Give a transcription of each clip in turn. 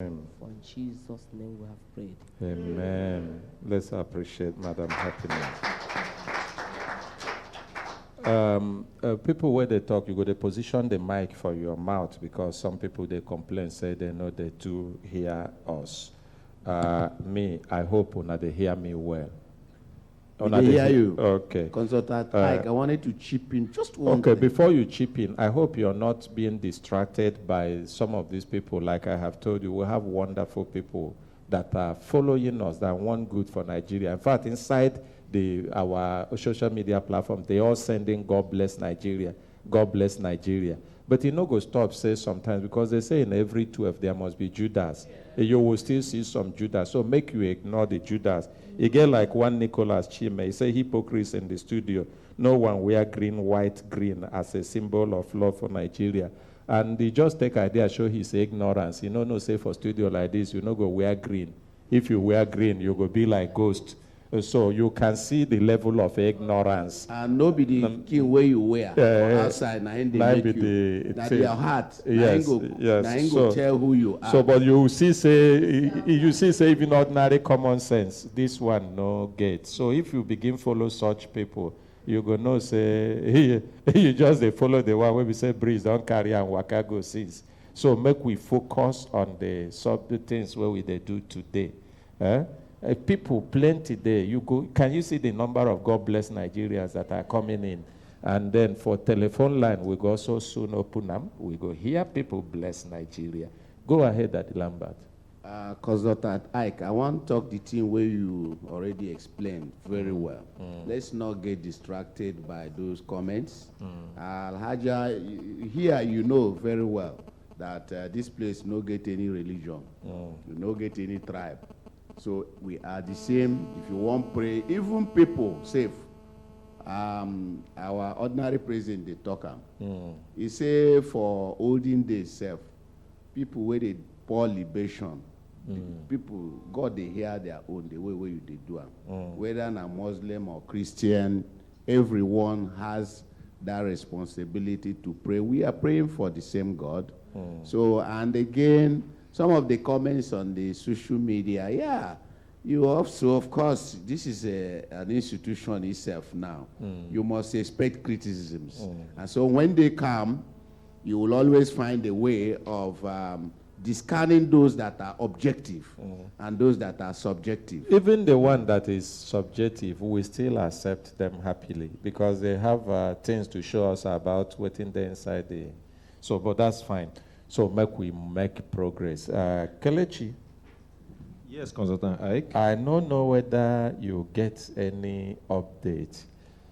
For in Jesus' name we have prayed. Amen. Let's appreciate Madam Happiness. People, when they talk, you go to position the mic for your mouth because some people, they complain, say they know they do hear us. Me, I hope they hear me well. They hear you. Okay. Consultant Ike, I wanted to chip in just one Okay, thing. before you chip in, I hope you're not being distracted by some of these people. Like I have told you, we have wonderful people that are following us, that want good for Nigeria. In fact, inside our social media platform, they all sending God bless Nigeria, God bless Nigeria. But you know, go stop say sometimes, because they say in every 12 there must be Judas. You will still see some Judas. So make you ignore the Judas. You get like one Nicholas Chime. He say hypocrites in the studio. No one wear green, white, green as a symbol of love for Nigeria. And he just take idea, show his ignorance. You know, no say for studio like this, you no go wear green. If you wear green, you go be like ghost. So you can see the level of ignorance. And no be the king where you wear for outside, na him dey make you. Na their heart. Yes, Na him go tell who you are. So, but you see, say even ordinary common sense, this one no get. So if you begin follow such people, you go know say you just they follow the one where we say breeze don't carry and waka go since. So make we focus on the things where we they do today. People plenty there. You go. Can you see the number of God bless Nigerians that are coming in? And then for telephone line, we go also soon open them. We go hear people bless Nigeria. Go ahead, Daddy Lambert. Consultant Ike, I want to talk the thing where you already explained very well. Let's not get distracted by those comments. Alhaja, here you know very well that this place no get any religion, no get any tribe. So we are the same. If you want pray, even people safe. Our ordinary president, they talk he say for olden days self, people where they pour libation, people God they hear their own the way where you they do them. Whether a Muslim or Christian, everyone has that responsibility to pray. We are praying for the same God. So and again. Some of the comments on the social media, you also, of course, this is an institution itself now. You must expect criticisms. And so when they come, you will always find a way of discarding those that are objective and those that are subjective. Even the one that is subjective, we still accept them happily because they have things to show us about what's in there inside the... So, but that's fine. So we make progress. Kelechi. Yes, Consultant Ike. I don't know whether you get any update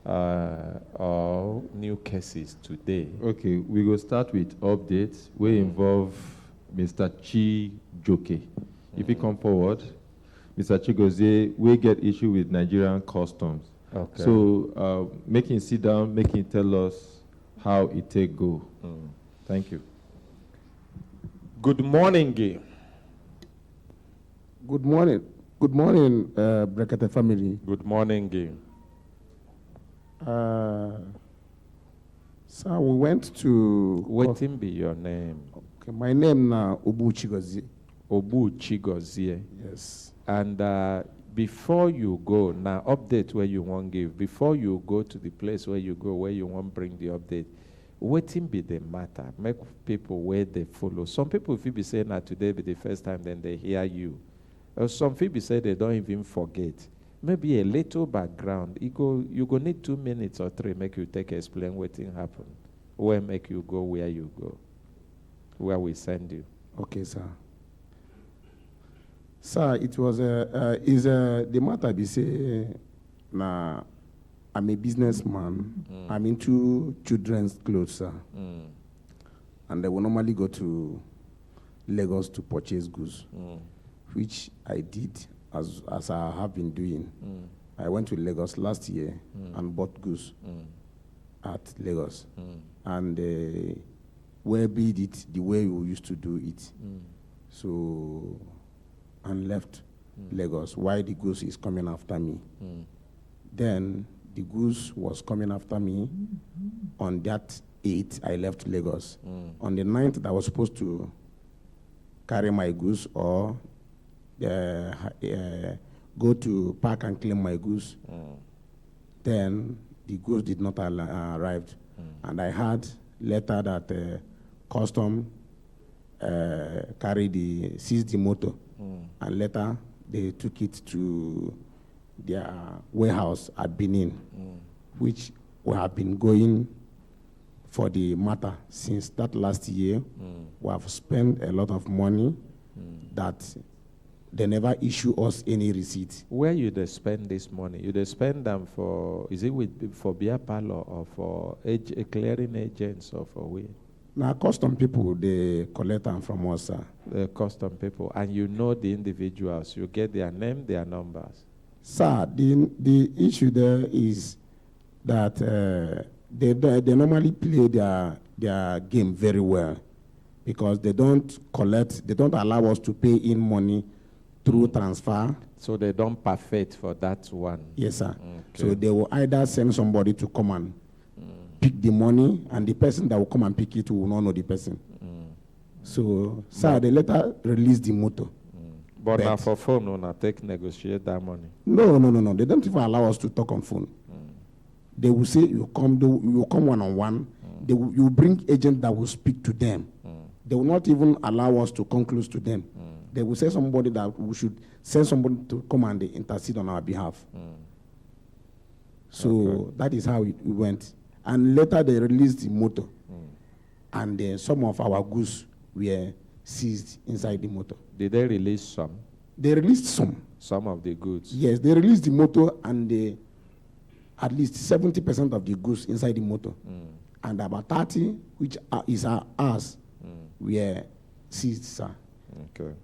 or new cases today. Okay, we will start with updates. We involve Mr. Chi Joke. If you come forward, Mr. Chigozie, we get issue with Nigerian customs. Okay. So make him sit down, make him tell us how it take go. Thank you. Good morning, Gay. Good morning. Good morning, Brekete family. Good morning, Gay. So we went to... Waiting be your name. Okay, my name now Obu Chigozie. Obu Chigozie. Yes. And before you go, now update where you want to give. Before you go to the place where you go, where you want to bring the update, waiting be the matter. Make people where they follow. Some people, if you be saying that today be the first time, then they hear you. Some people say they don't even forget. Maybe a little background. You go need 2 minutes or 3 make you take explain what thing happen. Where make you go where you go. Where we send you. Okay, sir. Sir, it was the matter be say na I'm a businessman. I'm into children's clothes, sir. And I will normally go to Lagos to purchase goods, which I did as I have been doing. I went to Lagos last year and bought goods at Lagos. And we did it the way we used to do it. So, and left Lagos. Why the goods is coming after me? Then the goose was coming after me. On that 8th, I left Lagos. On the 9th, I was supposed to carry my goods or go to park and claim my goods. Then the goods did not arrive. And I had letter that custom seized the motor. And later they took it to their warehouse at Benin, which we have been going for the matter since that last year. We have spent a lot of money that they never issue us any receipt. Where you they spend this money? You they spend them for, is it for beer parlor or for clearing agents or for where? Now, custom people, they collect them from us, sir. The custom people. And you know the individuals. You get their name, their numbers. Sir, the issue there is that they normally play their game very well because they don't allow us to pay in money through transfer. So they don't perfect for that one. Yes, sir. Okay. So they will either send somebody to come and pick the money, and the person that will come and pick it will not know the person. So, sir, they later release the motor. But now for phone, when I negotiate that money. No. They don't even allow us to talk on phone. They will say you come one-on-one. You bring agent that will speak to them. They will not even allow us to come close to them. They will say somebody that we should send somebody to come and they intercede on our behalf. So that is how it went. And later they released the motor. And some of our goods were seized inside the motor. Did they release some? They released some. Some of the goods? Yes, they released the motor and at least 70% of the goods inside the motor. And about 30, which is ours, were seized, sir. Okay.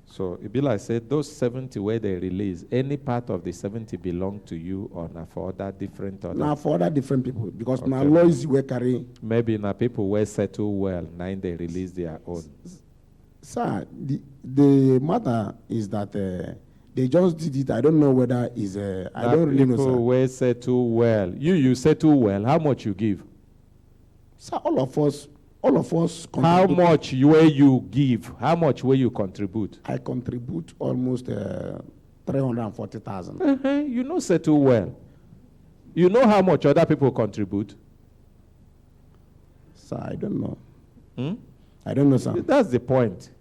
So it be like said, those 70 where they release, any part of the 70 belong to you or now for other different others? Now for other different people, because Okay. now lawyers were carrying. Maybe now people were settle well, now they release their own. Sir, the matter is that they just did it. I don't know whether is I don't really know, sir. People were settle well. You settle well. How much you give? Sir, all of us. How much will you give? How much will you contribute? I contribute almost 340,000. You know settle well. You know how much other people contribute? Sir, I don't know. I don't know, sir. That's the point.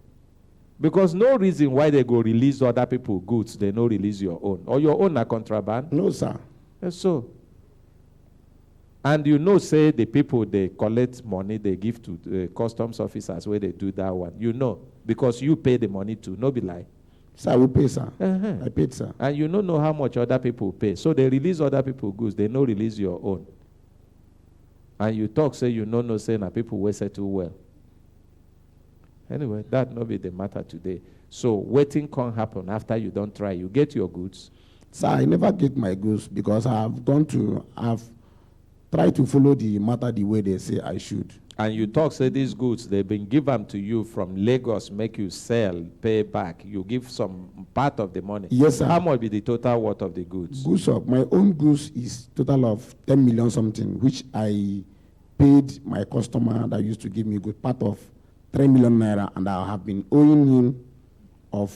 Because no reason why they go release other people goods, they no release your own. Or your own are contraband? No, sir. So. And you know, say the people, they collect money, they give to the customs officers where they do that one. You know, because you pay the money to, no be lie. Sir, we pay, sir. I paid, sir. And you don't know how much other people pay. So they release other people goods, they no release your own. And you talk, say you no say na people will settle well. Anyway, that no be the matter today. So waiting can't happen after you don't try. You get your goods. Sir, I never get my goods because I've tried to follow the matter the way they say I should. And you talk, say these goods, they've been given to you from Lagos, make you sell, pay back. You give some part of the money. Yes, sir. How much be the total worth of the goods? Goods of my own goods is total of 10 million something, which I paid my customer that used to give me good part of 3 million naira, and I have been owing him of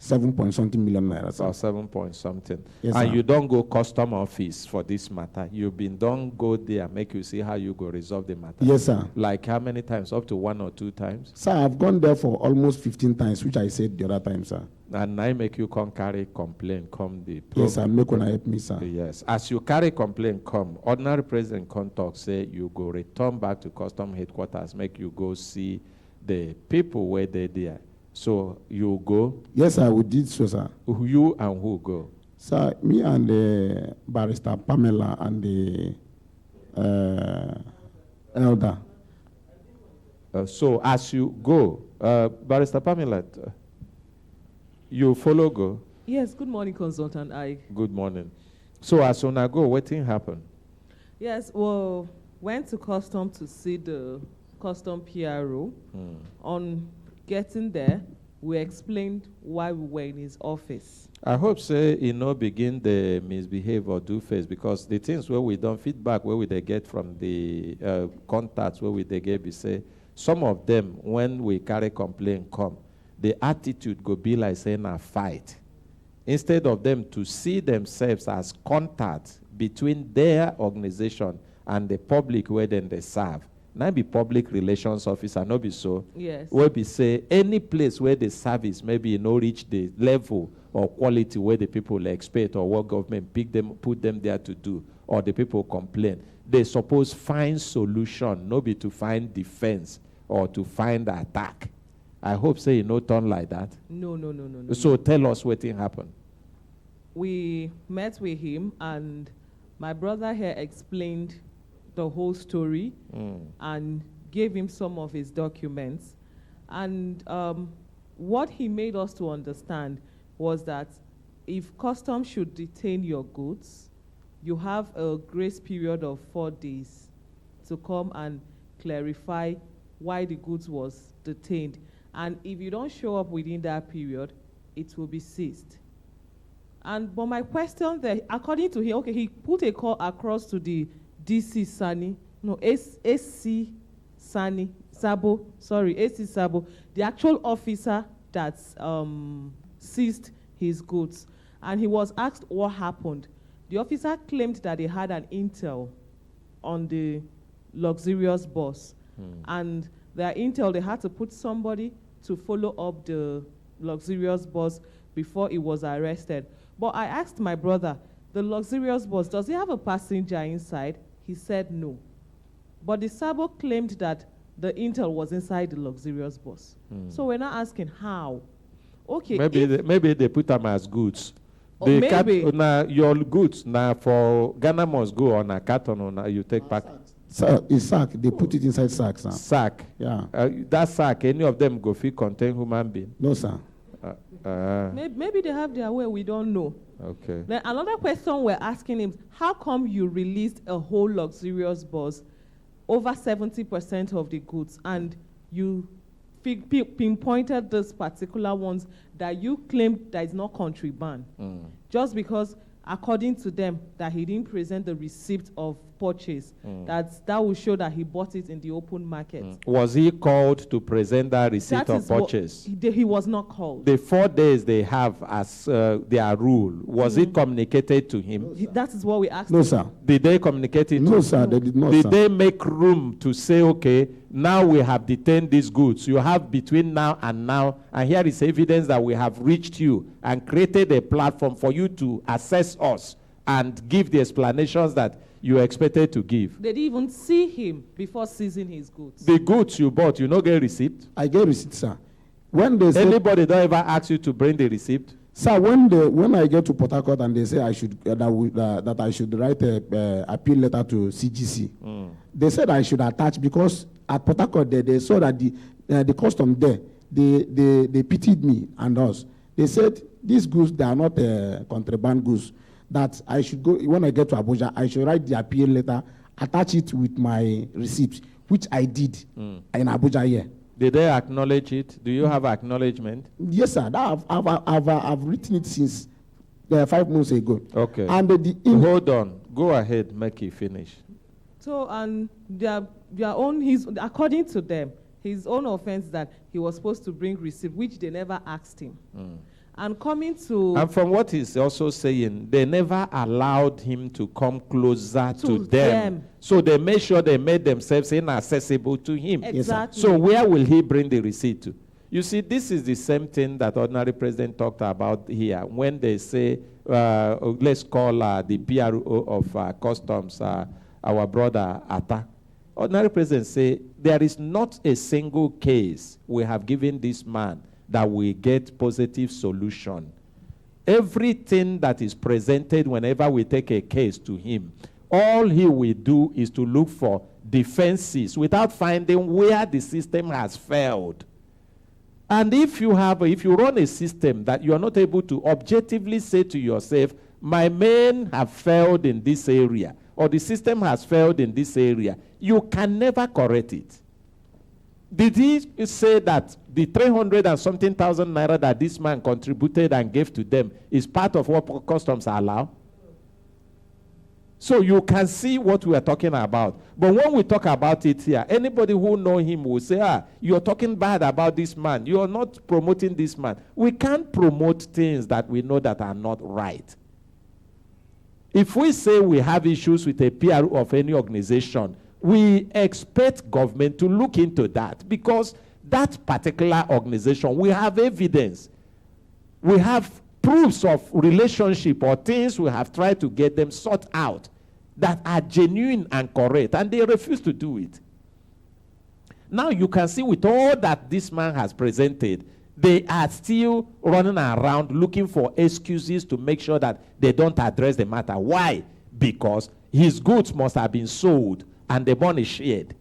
7-point-something million naira. Or 7-point-something. Yes, and sir. you don't go custom office for this matter. Don't go there, make you see how you go resolve the matter. Yes, sir. Like how many times? Up to 1 or 2 times? Sir, I've gone there for almost 15 times, which I said the other time, sir. And I make you come carry complaint, come the Yes, sir. Make one help me, sir. Yes. As you carry complaint, come. Ordinary president come talk, say you go return back to custom headquarters, make you go see the people where they there. So you go? Yes, sir, we did so, sir. You and who go? Sir, me and the barrister Pamela and the elder. So as you go, Barrister Pamela, you follow go? Yes, good morning, Consultant I. Good morning. So as soon as go, what thing happen? Yes, well, went to custom to see the custom PRO. On getting there, we explained why we were in his office. I hope say he no begin the misbehave or do face, because the things where we don't feedback where we they get from the contacts where we they get, we say some of them when we carry complaint come, the attitude go be like saying a fight. Instead of them to see themselves as contact between their organization and the public where then they serve. Now be public relations officer, no be so. Yes. Where be say any place where the service maybe no reach the level or quality where the people expect or what government put them there to do, or the people complain. They suppose find solution, no be to find defense or to find attack. I hope say you no turn like that. No. So tell us what happened. We met with him, and my brother here explained the whole story and gave him some of his documents. And what he made us to understand was that if customs should detain your goods, you have a grace period of 4 days to come and clarify why the goods was detained. And if you don't show up within that period, it will be seized. But my question there, according to him, okay, he put a call across to the DC Sani, no, SC Sani, Sabo, sorry, AC Sabo, the actual officer that seized his goods. And he was asked what happened. The officer claimed that they had an intel on the luxurious bus. And their intel, they had to put somebody to follow up the luxurious bus before he was arrested. But I asked my brother, the luxurious bus, does it have a passenger inside? He said no. But the Sabo claimed that the intel was inside the luxurious bus. So we're not asking how. Okay. Maybe they put them as goods. Oh, maybe. Your goods now for Ghana must go on a carton or you take back. Sir, it's sack. They put it inside sack, sir. Sack. Yeah. That sack, any of them go fit contain human being? No, sir. Maybe they have their way, we don't know. Okay. Then another question we're asking him, how come you released a whole luxurious bus, over 70% of the goods, and you pinpointed those particular ones that you claimed that is not contraband, just because, according to them, that he didn't present the receipt of purchase, that will show that he bought it in the open market. Was he called to present that receipt of purchase? He was not called. The 4 days they have as their rule, was it communicated to him? That is what we asked No, him. sir. Did they communicate it to No, him? sir. They did not, Did sir. they make room to say, okay, now we have detained these goods. You have between now, and here is evidence that we have reached you and created a platform for you to assess us and give the explanations that you expected to give. They didn't even see him before seizing his goods. The goods you bought, you no get receipt? I get receipt, sir. When they say, Anybody don't ever ask you to bring the receipt? sir, when I get to Port Harcourt and they say I should that I should write a appeal letter to CGC, they said I should attach, because at Port Harcourt they saw that the custom there, they pitied me and us. They said these goods, they are not contraband goods. That I should go, when I get to Abuja, I should write the appeal letter, attach it with my receipt, which I did in Abuja here. Did they acknowledge it? Do you have acknowledgement? Yes, sir. I've written it since 5 months ago. Okay. And Hold on. Go ahead, make it finish. So, and their own, according to them, his own offense that he was supposed to bring receipt, which they never asked him. And coming to... And from what he's also saying, they never allowed him to come closer to them. So they made sure they made themselves inaccessible to him. Exactly. So where will he bring the receipt to? You see, this is the same thing that ordinary president talked about here when they say, let's call the PRO of customs, our brother Atta. Ordinary president say, there is not a single case we have given this man that we get positive solution. Everything that is presented whenever we take a case to him, all he will do is to look for defenses without finding where the system has failed. And if you run a system that you are not able to objectively say to yourself, my men have failed in this area, or the system has failed in this area, you can never correct it. Did he say that the 300 and something thousand naira that this man contributed and gave to them is part of what customs allow? So you can see what we are talking about. But when we talk about it here, anybody who know him will say, you're talking bad about this man. You're not promoting this man. We can't promote things that we know that are not right. If we say we have issues with a PR of any organization, we expect government to look into that, because that particular organization, we have evidence. We have proofs of relationship or things we have tried to get them sought out that are genuine and correct, and they refuse to do it. Now you can see with all that this man has presented, they are still running around looking for excuses to make sure that they don't address the matter. Why? Because his goods must have been sold and the money shared.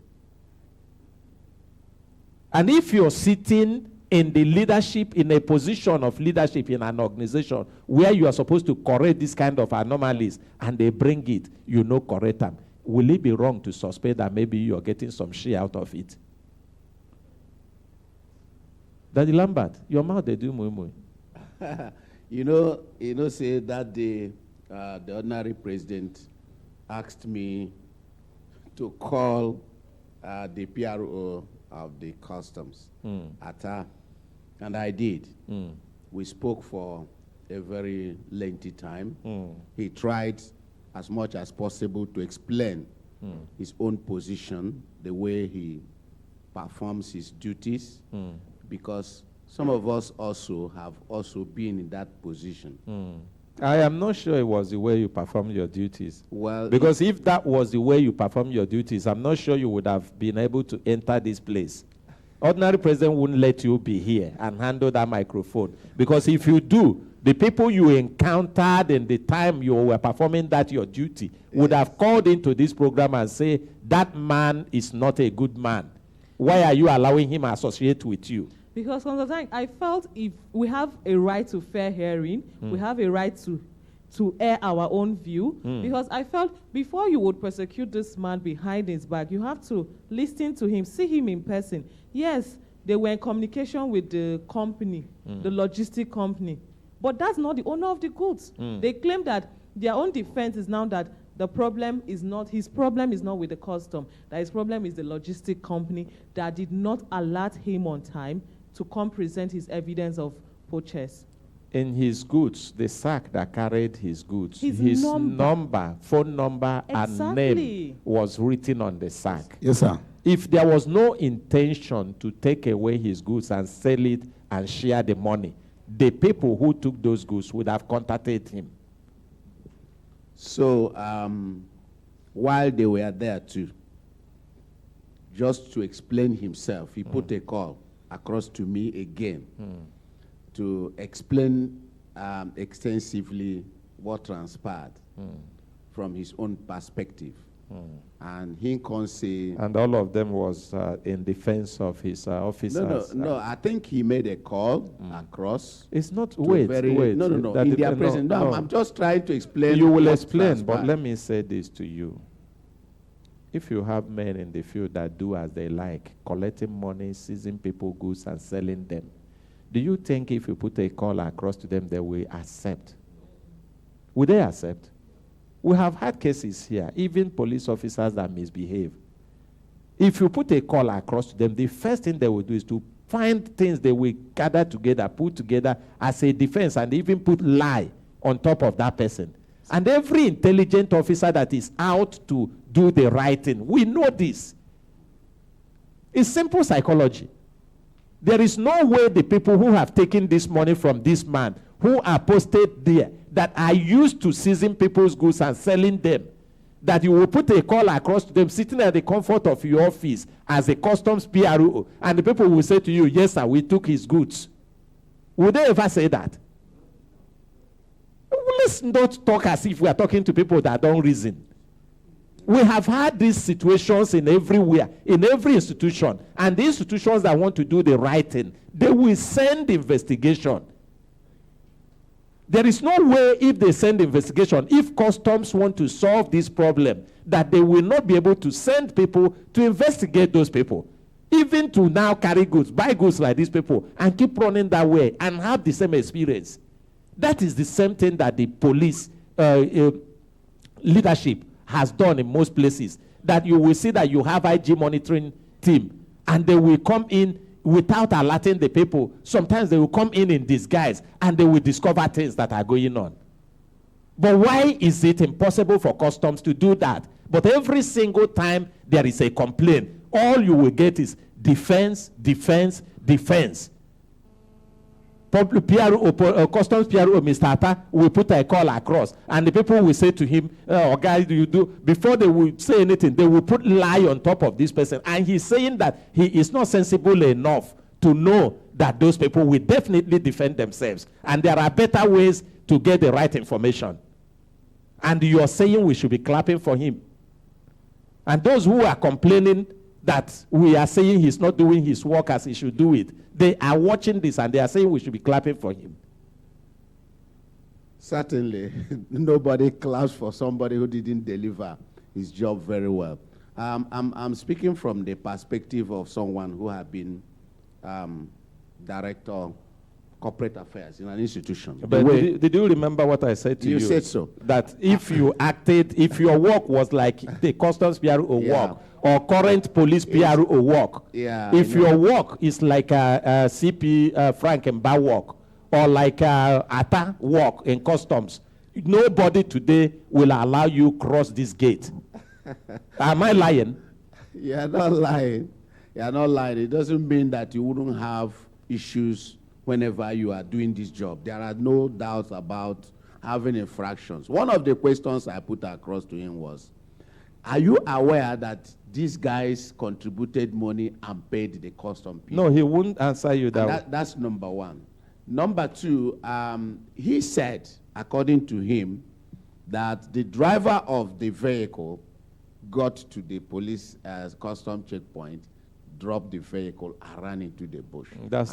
And if you're sitting in the leadership, in a position of leadership in an organization where you are supposed to correct this kind of anomalies, and they bring it, correct them, will it be wrong to suspect that maybe you're getting some share out of it? Daddy Lambert, your mouth they do muy. Say that day, the ordinary president asked me to call the PRO of the customs at her, and I did. We spoke for a very lengthy time. He tried as much as possible to explain his own position, the way he performs his duties, because some of us also have been in that position. I am not sure it was the way you performed your duties. Well, because if that was the way you performed your duties, I'm not sure you would have been able to enter this place. Ordinary president wouldn't let you be here and handle that microphone. Because if you do, the people you encountered in the time you were performing that your duty would have called into this program and say, that man is not a good man. Why are you allowing him to associate with you? Because from the time I felt if we have a right to fair hearing, we have a right to air our own view. Because I felt before you would persecute this man behind his back, you have to listen to him, see him in person. Yes, they were in communication with the company, the logistic company. But that's not the owner of the goods. They claim that their own defense is now that the problem is not, his problem is not with the custom, that his problem is the logistic company that did not alert him on time to come present his evidence of purchase. In his goods, the sack that carried his goods, His number, phone number, and Exactly. name was written on the sack. Yes, sir. If there was no intention to take away his goods and sell it and share the money, the people who took those goods would have contacted him. So while they were there too, just to explain himself, he put a call across to me again to explain extensively what transpired from his own perspective. And he can say... And all of them was in defense of his officers. No, I think he made a call across. It's not, to wait. No, in their presence. No, I'm just trying to explain. You will what explain, transpired. but let me say this to you. If you have men in the field that do as they like, collecting money, seizing people's goods and selling them, do you think if you put a call across to them, they will accept? Will they accept? We have had cases here, even police officers that misbehave. If you put a call across to them, the first thing they will do is to find things they will gather together, put together as a defense, and even put lie on top of that person. And every intelligent officer that is out to do the right thing, we know this. It's simple psychology. There is no way the people who have taken this money from this man, who are posted there, that are used to seizing people's goods and selling them, that you will put a call across to them sitting at the comfort of your office as a customs PRO, and the people will say to you, yes, sir, we took his goods. Would they ever say that? Let's not talk as if we are talking to people that don't reason. We have had these situations in everywhere, in every institution, and the institutions that want to do the right thing, they will send investigation. There is no way if they send investigation, if customs want to solve this problem, that they will not be able to send people to investigate those people. Even to now carry goods, buy goods like these people, and keep running that way and have the same experience. That is the same thing that the police, leadership has done in most places, that you will see that you have IG monitoring team, and they will come in without alerting the people. Sometimes they will come in disguise, and they will discover things that are going on. But why is it impossible for customs to do that? But every single time there is a complaint, all you will get is defense, defense, defense. Customs PRO, Mr. Atta, will put a call across, and the people will say to him, oh, guys, you do, before they will say anything, they will put lie on top of this person. And he's saying that he is not sensible enough to know that those people will definitely defend themselves. And there are better ways to get the right information. And you're saying we should be clapping for him. And those who are complaining that we are saying he's not doing his work as he should do it, they are watching this and they are saying we should be clapping for him. Certainly, nobody claps for somebody who didn't deliver his job very well. I'm speaking from the perspective of someone who had been director corporate affairs in an institution. But did you remember what I said to you? You said so. That if you acted, if your work was like the customs PRO work or current police PRO work, if your work is like a CP Frank Mba work or like a Atta work in customs, nobody today will allow you cross this gate. Am I lying? You're not lying. You're not lying. It doesn't mean that you wouldn't have issues whenever you are doing this job. There are no doubts about having infractions. One of the questions I put across to him was, are you aware that these guys contributed money and paid the custom people? No, he wouldn't answer you that. That's number one. Number two, he said, according to him, that the driver of the vehicle got to the police custom checkpoint, dropped the vehicle and ran into the bush. That's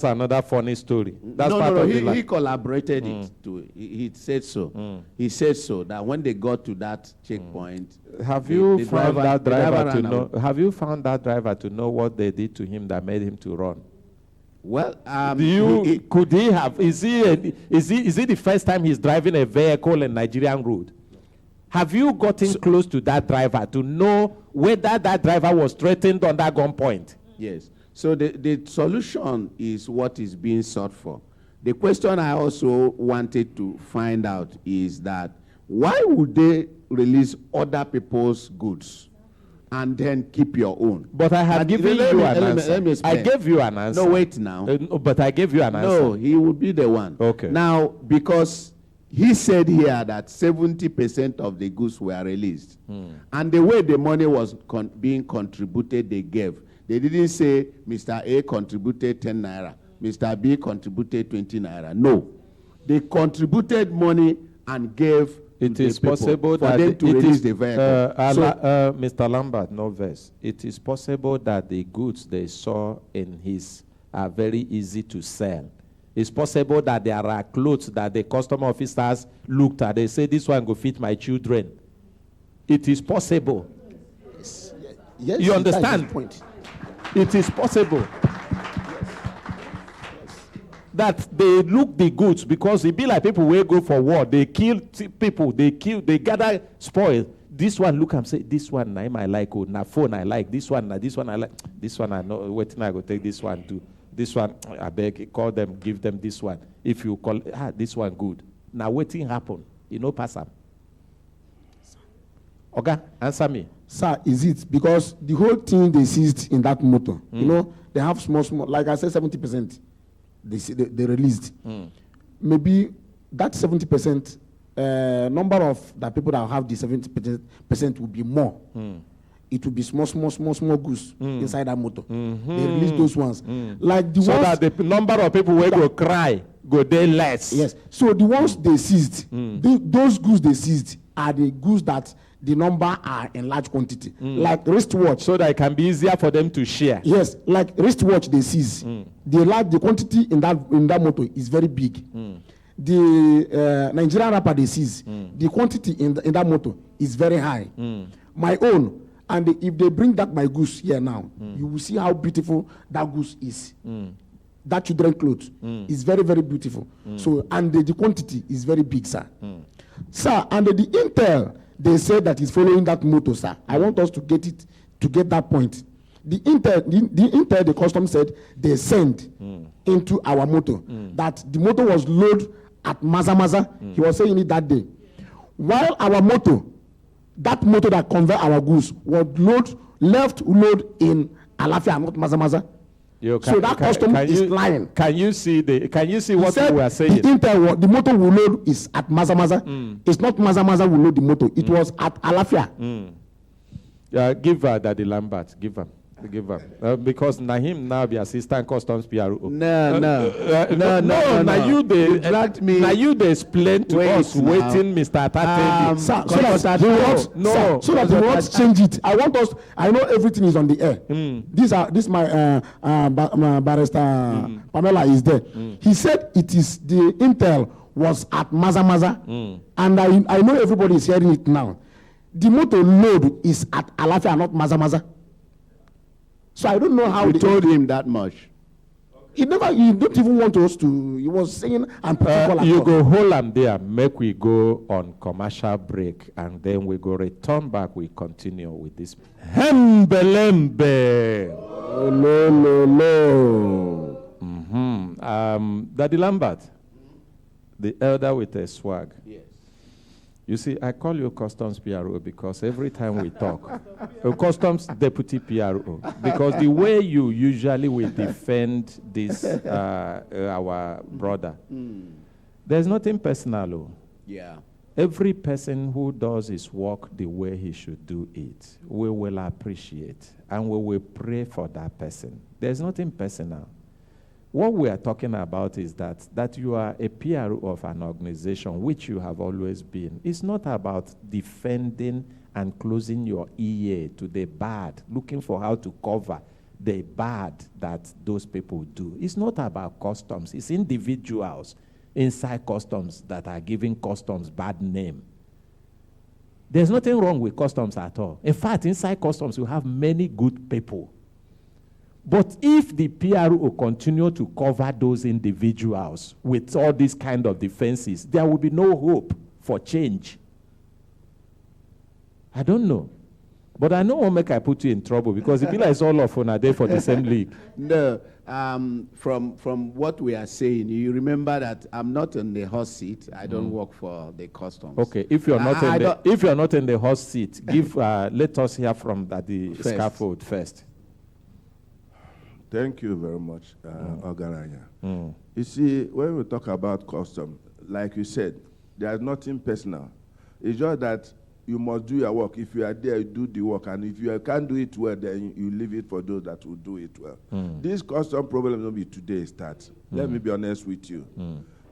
another funny story. That's he collaborated it too. He said so. He said so that when they got to that checkpoint, have you found that driver to know? Have you found that driver to know what they did to him that made him to run? Well, could he have? Is it the first time he's driving a vehicle in Nigerian road? Have you gotten close to that driver to know whether that driver was threatened under gunpoint? Yes. So the solution is what is being sought for. The question I also wanted to find out is that why would they release other people's goods and then keep your own? But I have given you an answer. Let me explain. I gave you an answer. No, wait now. But I gave you an answer. No, he would be the one. Okay. Now, because he said here that 70% of the goods were released. And the way the money was being contributed, they gave. They didn't say Mr. A contributed 10 naira, Mr. B contributed 20 naira. No. They contributed money and gave it is possible for them to release the vehicle. Mr. Lambert, no verse. It is possible that the goods they saw in his are very easy to sell. It's possible that there are clothes that the customer officers looked at. They say, this one will fit my children. It is possible. Yes, you understand? It is possible. That they look the goods because it be like people will go for war. They kill people. They gather spoil. This one look and say, this one I like. Oh, na phone I like. This one I like. This one I know. Waiting I go take this one too. This one, I beg, call them, give them this one. If you call, this one good. Now, waiting happen. You know, pass up. Okay, answer me. Sir, is it because the whole thing they seized in that motor, you know, they have small, like I said, 70%, they released. Maybe that 70%, number of the people that have the 70% will be more. It will be small goods inside that motor. They release those ones. Like the so ones that the number of people will go cry, go there less. Yes. So the ones they seized, those goods they seized are the goods that the number are in large quantity. Like wristwatch. So that it can be easier for them to share. Yes. Like wristwatch they seize. The quantity in that motor is very big. The Nigerian wrapper they seize, the quantity in that motor is very high. My own. And if they bring that my goose here now, you will see how beautiful that goose is. That children clothes is very, very beautiful. So, and the quantity is very big, sir. Sir, and the intel, they said that is following that motor, sir. I want us to get that point. The intel, the custom said they sent into our motor that the motor was loaded at Maza. He was saying it that day. While our motor, that motor that convey our goods, was left load in Alafia, not Maza. So that custom is lying. Can you see what we are saying? The intel, the motor we load is at Maza. It's not Maza will load the motor. It was at Alafia. Give Daddy Lambert. Give him. Because Nahim now be assistant customs PRO. No. Now you they explain to us now. waiting, Mr. Atate. So that you want to change it. I know everything is on the air. This my barrister Pamela is there. He said it is the intel was at Maza. And I know everybody is hearing it now. The motor load is at Alafia, not Maza. So I don't know how we told him that much. He don't even want us to. He was saying and you go hold am there, make we go on commercial break, and then we go return back. We continue with this. Hembelembe. Daddy Lambert, the elder with a swag. Yes. You see, I call you Customs PRO because every time we talk, Customs Deputy PRO, because the way you usually will defend this, our brother, there's nothing personal. Oh. Yeah. Every person who does his work the way he should do it, we will appreciate and we will pray for that person. There's nothing personal. What we are talking about is that you are a PRO of an organization, which you have always been. It's not about defending and closing your ear to the bad, looking for how to cover the bad that those people do. It's not about customs. It's individuals inside customs that are giving customs bad name. There's nothing wrong with customs at all. In fact, inside customs, you have many good people. But if the PRO continue to cover those individuals with all these kind of defenses, there will be no hope for change. I don't know. But I know what make I put you in trouble because it be like it's all of on a day for the same league. No, from what we are saying, you remember that I'm not in the hot seat. I don't work for the customs. Okay, if you're not in the hot seat, let us hear from the scaffold first. Thank you very much, Ogaranya. You see, when we talk about custom, like you said, there's nothing personal. It's just that you must do your work. If you are there, you do the work. And if you can't do it well, then you leave it for those that will do it well. This custom problem will be today start. Let me be honest with you.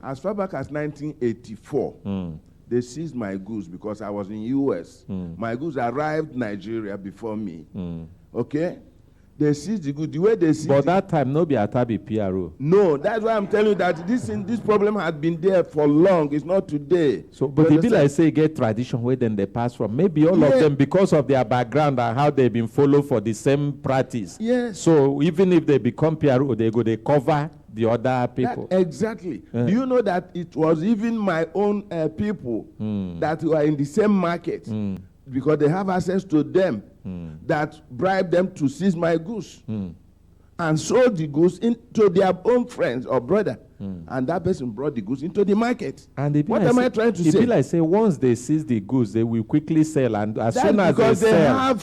As far back as 1984, they seized my goods because I was in U.S. My goods arrived Nigeria before me. Okay? They seized the good. The way they seized. But that time, no be Atabi PRO. No, that's why I'm telling you that this problem had been there for long. It's not today. So, but it be like say get tradition where then they pass from. Maybe all of them because of their background and how they've been followed for the same practice. Yes. So even if they become PRO, they cover the other people. Exactly. Do you know that it was even my own people that were in the same market because they have access to them. That bribed them to seize my goods and sold the goods into their own friends or brother. And that person brought the goods into the market. And what am I trying to say? It be like say once they seize the goods, they will quickly sell, and as soon as because they sell,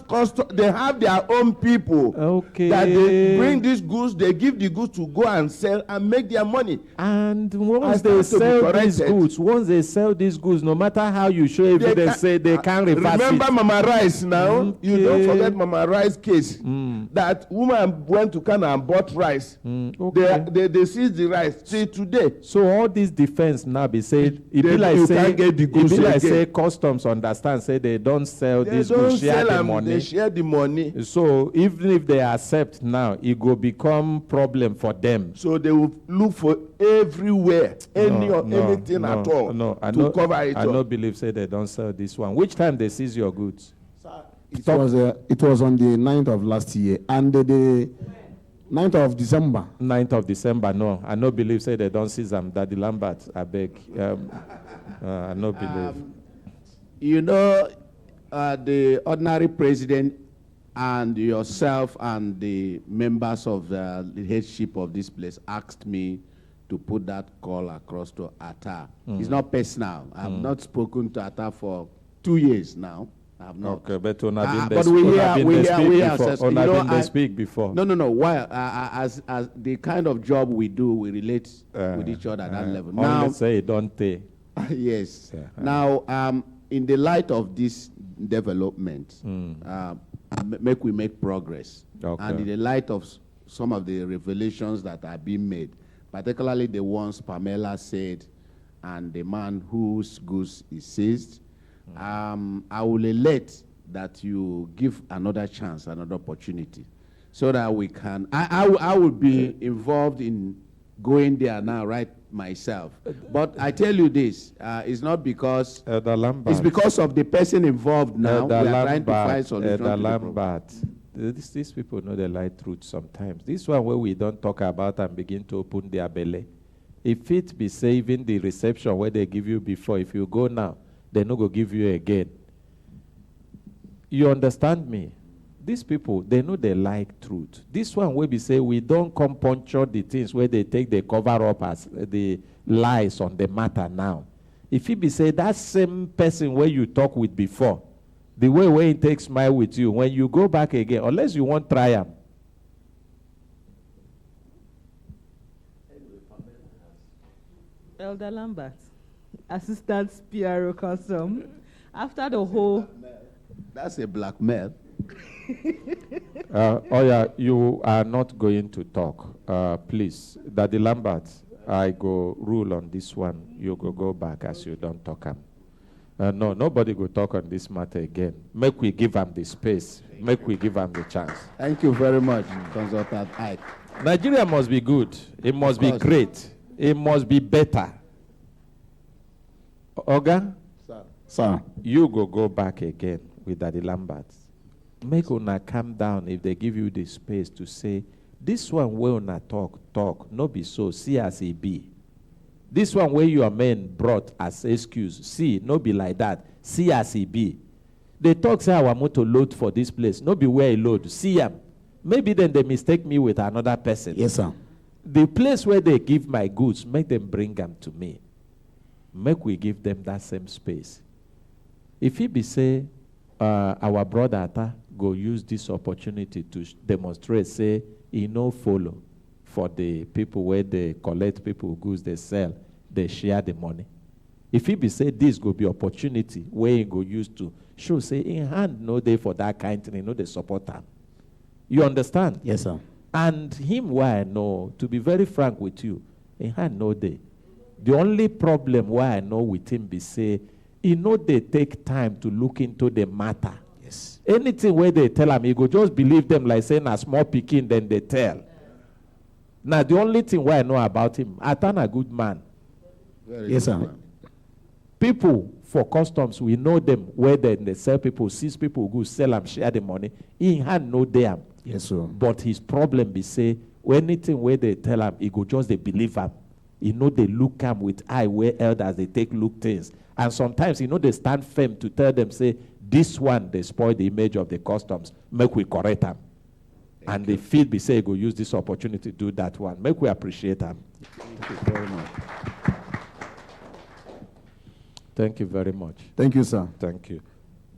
they have their own people. Okay. That they bring these goods, they give the goods to go and sell and make their money. And once they sell these goods, no matter how you show evidence, say they can't reverse it. Remember Mama Rice now? Okay. You don't forget Mama Rice case. That woman went to Canada and bought rice. Okay. They seized the rice. See today. So all this defense now be said, it be like say customs understand, say they don't sell these goods, share the money. They share the money. So even if they accept now, it will become problem for them. So they will look for everywhere, anything at all to cover it. I don't believe say they don't sell this one. Which time they seize your goods? It was on the 9th of last year, and the 9th of December. 9th of December, no. I no believe say they don't seize them. Daddy Lambert, I beg. I no believe. You know, the ordinary president and yourself and the members of the headship of this place asked me to put that call across to Atta. It's not personal. I have not spoken to Atta for 2 years now. I have not. Okay, but but we hear speak before. No. Why? As the kind of job we do, we relate with each other at that level. Now, Only say don't they. yes. Now, in the light of this development, make we make progress. Okay. And in the light of some of the revelations that are being made, particularly the ones Pamela said, and the man whose goods is seized, I will elect that you give another chance, another opportunity, so that we can. I will be involved in going there now, right myself. But I tell you this, it's not because it's because of the person involved now. We are trying to find solutions to the problem. These people know the light truth sometimes. This one where we don't talk about and begin to open their belly. If it be saving the reception where they give you before, if you go now, they no go give you again. You understand me? These people, they know they like truth. This one where we say we don't come puncture the things where they take the cover up as the lies on the matter now. If it be say that same person where you talk with before, the way where he takes smile with you, when you go back again, unless you want try him. Elder Lambert, Assistant PRO Custom, after the whole... That's a blackmail. You are not going to talk. Please, Daddy Lambert, I go rule on this one. You go back as you don't talk him. No, nobody will talk on this matter again. Make we give him the space. Make we give him the chance. Thank you very much, Consultant Ike. Nigeria must be good. It must be great. It must be better. Oga? Sir. You go back again with Daddy Lambert. Make una calm down if they give you the space to say, this one where una talk, no be so, see as it be. This one where your men brought as excuse, see, no be like that, see as it be. They talk say our motor load for this place, no be where I load, see am. Maybe then they mistake me with another person. Yes, sir. The place where they give my goods, make them bring them to me. Make we give them that same space. If he be say, our brother Ata go use this opportunity to demonstrate, say, he no follow for the people where they collect people goods, they sell, they share the money. If he be say this go be opportunity where he go use to show, say, in hand no day for that kind thing, no they support him. You understand? Yes, sir. And him, why I know, to be very frank with you, in hand no day. The only problem why I know with him be say, he know they take time to look into the matter. Yes. Anything where they tell him, he go just believe them like saying a small picking, then they tell. Now, the only thing why I know about him, Atan a good man. Very Yes, good sir. man. People for customs, we know them where they sell people, seize people go sell them, share the money. He had no them. Yes, sir. But his problem be say, anything where they tell him, he go just they believe him. You know they look him with eye where elders they take look things. And sometimes, you know, they stand firm to tell them, say, this one, they spoil the image of the customs. Make we correct them. And they feel be say, go use this opportunity to do that one. Make we appreciate them. Thank you very much. Thank you very much. Thank you, sir. Thank you.